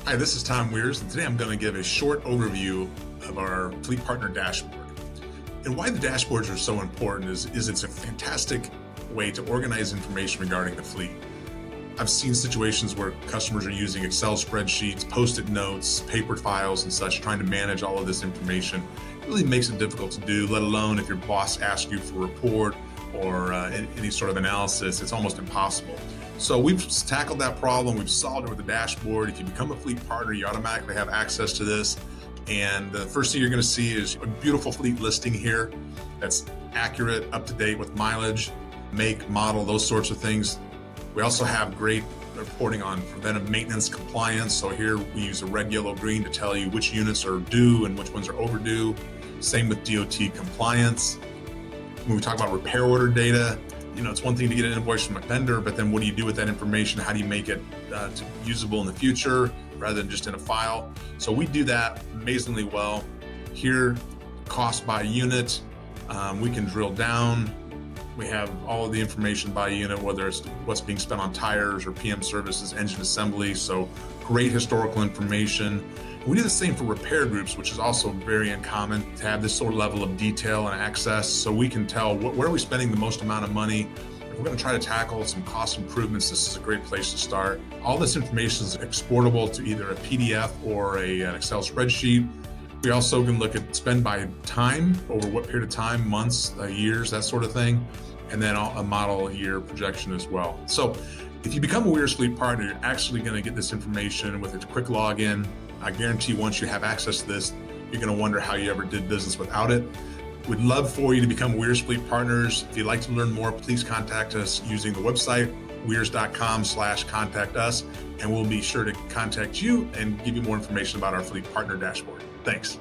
Hi, this is Tom Wiers, and today I'm going to give a short overview of our Fleet Partner Dashboard. And why the dashboards are so important is it's a fantastic way to organize information regarding the fleet. I've seen situations where customers are using Excel spreadsheets, Post-it notes, paper files and such, trying to manage all of this information. It really makes it difficult to do, let alone if your boss asks you for a report or any sort of analysis. It's almost impossible. So we've tackled that problem. We've solved it with the dashboard. If you become a fleet partner, you automatically have access to this. And the first thing you're going to see is a beautiful fleet listing here that's accurate, up to date with mileage, make, model, those sorts of things. We also have great reporting on preventive maintenance compliance. So here we use a red, yellow, green to tell you which units are due and which ones are overdue. Same with DOT compliance. When we talk about repair order data, it's one thing to get an invoice from a vendor, but then what do you do with that information? How do you make it usable in the future rather than just in a file? So we do that amazingly well. Here, cost by unit, we can drill down. We have all of the information by unit, whether it's what's being spent on tires or PM services, engine assembly. So great historical information. We do the same for repair groups, which is also very uncommon to have this sort of level of detail and access. So we can tell where are we spending the most amount of money. If we're going to try to tackle some cost improvements, this is a great place to start. All this information is exportable to either a PDF or an Excel spreadsheet. We also can look at spend by time, over what period of time, months, years, that sort of thing, and then a model year projection as well. So if you become a Wiers Fleet Partner, you're actually going to get this information with a quick login. I guarantee once you have access to this, you're going to wonder how you ever did business without it. We'd love for you to become Wiers Fleet Partners. If you'd like to learn more, please contact us using the website, wiers.com/contact us, and we'll be sure to contact you and give you more information about our Fleet Partner Dashboard. Thanks.